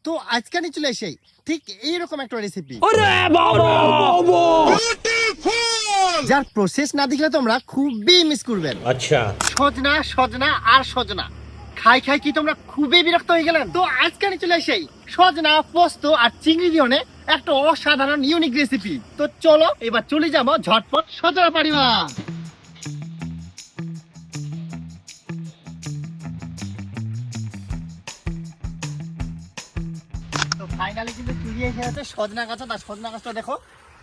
তো আজকে আমি চলে এসেই ঠিক এইরকম একটা রেসিপি, যার প্রসেস না দেখলে তোমরা খুবই মিস করবেন। আচ্ছা, সজনা সজনা আর সজনা খাই খাই কি তোমরা খুবই বিরক্ত হয়ে গেলেন? তো আজকে আমি চলে এসেই সজনা পোস্ত আর চিংড়ি দিয়ে একটা অসাধারণ ইউনিক রেসিপি। তো চলো এবার চলে যাবো ঝটপট সজনা পরিবার। তো ফাইনালি কিন্তু চুরি এসে গেছে সজনা গাছ। আর সজনা গাছটা দেখো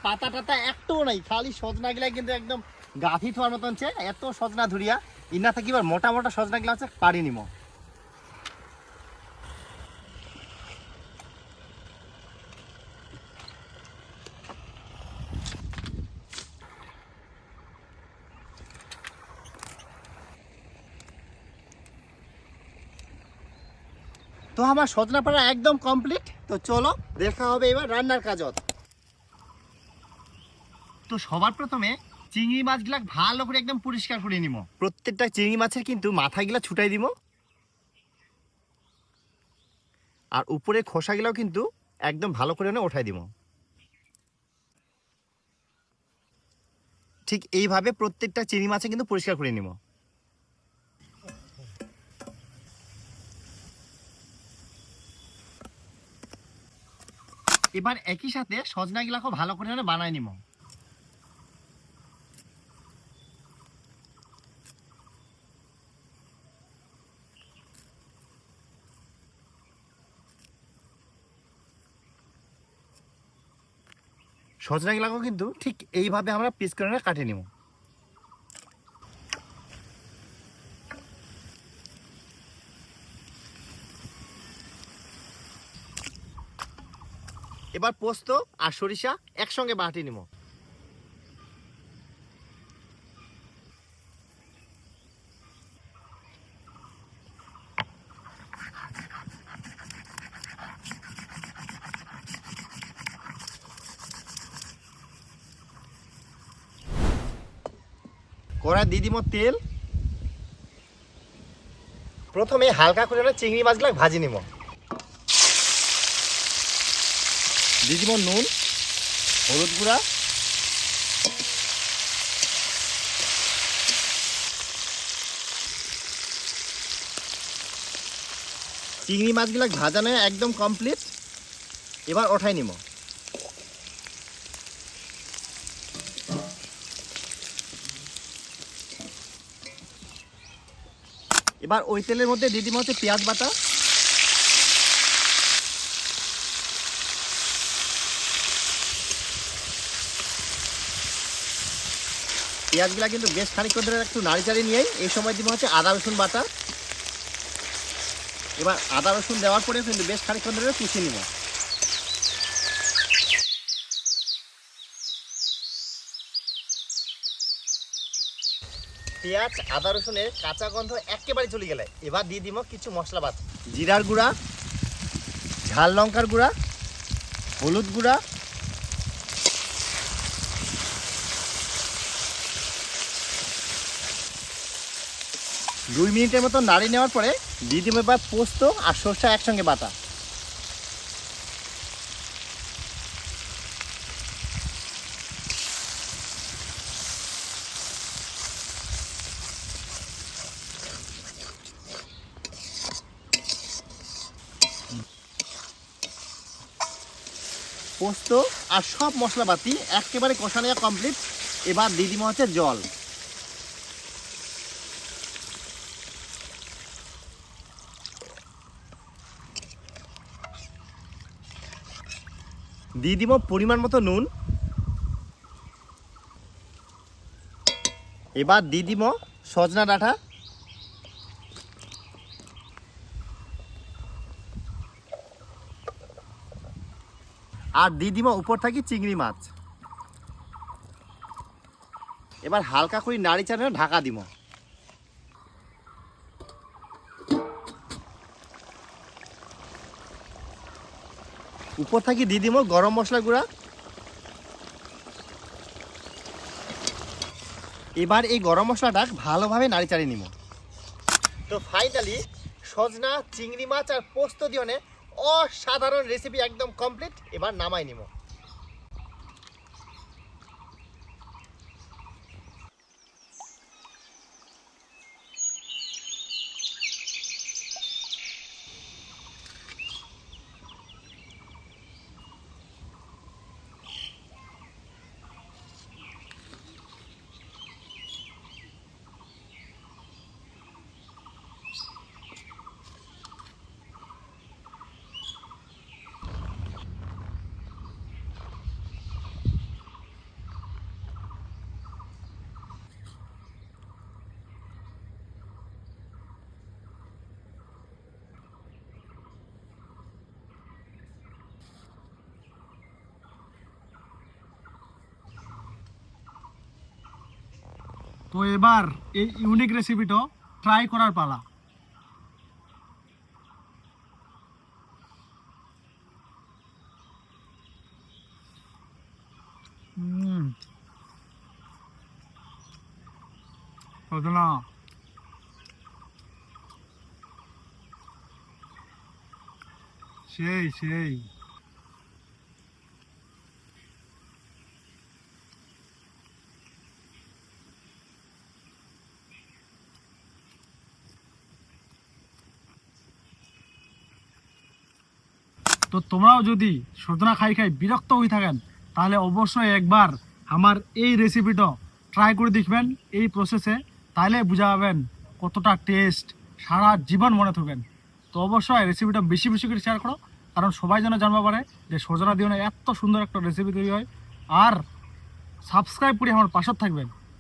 পাতা টাতা একটাও নাই, খালি সজনা গিলা কিন্তু একদম গাঁথি থোয়ার মতন ছে। এত সজনা ধরিয়া ইনা থাকি এবার মোটা মোটা সজনা গিলা আছে পারি নিম। তো আমার সজনা পাড়া একদম কমপ্লিট। তো চলো দেখা হবে এবার রান্নার কাজত। তো সবার প্রথমে চিংড়ি মাছগুলা ভালো করে একদম পরিষ্কার করে নিব। প্রত্যেকটা চিংড়ি মাছের কিন্তু মাথাগুলা ছুটাই দিব, আর উপরে খোসাগুলাও কিন্তু একদম ভালো করে ওঠাই দিব। ঠিক এইভাবে প্রত্যেকটা চিংড়ি মাছে কিন্তু পরিষ্কার করে নিব। এবার একই সাথে সজনা গুলাকে ভালো করে বানায় নিব। সজনা গুলাকে কিন্তু ঠিক এইভাবে আমরা পিস করে কাটে নিব। এবার পোস্ত আর সরিষা একসঙ্গে বাটি নিব। কড়াই দিয়ে দিব তেল। প্রথমে হালকা করে চিংড়ি মাছগুলো ভাজি নিব। দিয়ে দিব নুন, হলুদ গুঁড়া, চিংড়ি মাছগুলো ভাজানো একদম কমপ্লিট। এবার ওঠাই নিব। এবার ওই তেলের মধ্যে দিয়ে দিব হচ্ছে পেঁয়াজ বাটা, পেঁয়াজগুলা কিন্তু বেশ খানিকক্ষণ ধরে একটু নাড়িচাড়ি নিয়েই এই সময় দিব হচ্ছে আদা রসুন বাটা। এবার আদা রসুন দেওয়ার পরে কিন্তু বেশ খানিকক্ষণ ধরে কষিয়ে নিব। পেঁয়াজ আদা রসুনের কাঁচা গন্ধ একেবারে চলে গেলে এবার দিয়ে দিব কিছু মশলা বাদ। জিরার গুঁড়া, ঝাল লঙ্কার গুঁড়া, হলুদ গুঁড়া, দুই মিনিটের মতো নাড়ি নেওয়ার পরে দিয়ে দিব এবার পোস্ত আর সরষা একসঙ্গে বাটা। পোস্ত আর সব মশলাপাতি একেবারে কষা নেওয়া কমপ্লিট। এবার দিয়ে দিব হচ্ছে জল। দিয়ে দিব পরিমাণ মতো নুন। এবার দিয়ে দিব সজনা ডাঁটা, আর দিয়ে দিব উপর থাকি চিংড়ি মাছ। এবার হালকা করে নাড়ি চাড়িয়ে ঢাকা দিব। উপর থাকি দিয়ে দিব গরম মশলা গুঁড়া। এবার এই গরম মশলাটা ভালোভাবে নাড়ি চাড়িয়ে নিব। তো ফাইনালি সজনা চিংড়ি মাছ আর পোস্ত দিয়ে অসাধারণ রেসিপি একদম কমপ্লিট। এবার নামাই নিব। তো এবার এই ইউনিক রেসিপিটা ট্রাই করার পালা। সজনা সেই সেই। তো তোমরাও যদি সজনা খাই খাই বিরক্ত হয়ে থাকেন তাহলে অবশ্যই একবার আমার এই রেসিপিটা ট্রাই করে দেখবেন এই প্রসেসে, তাহলে বুঝা পাবেন কতটা টেস্ট, সারা জীবন মনে থাকবেন। তো অবশ্যই রেসিপিটা বেশি বেশি করে শেয়ার করো, কারণ সবাই যেন জানতে পারে যে সজনা দিয়ে এত সুন্দর একটা রেসিপি তৈরি হয়। আর সাবস্ক্রাইব করে আমার পাশে থাকবেন।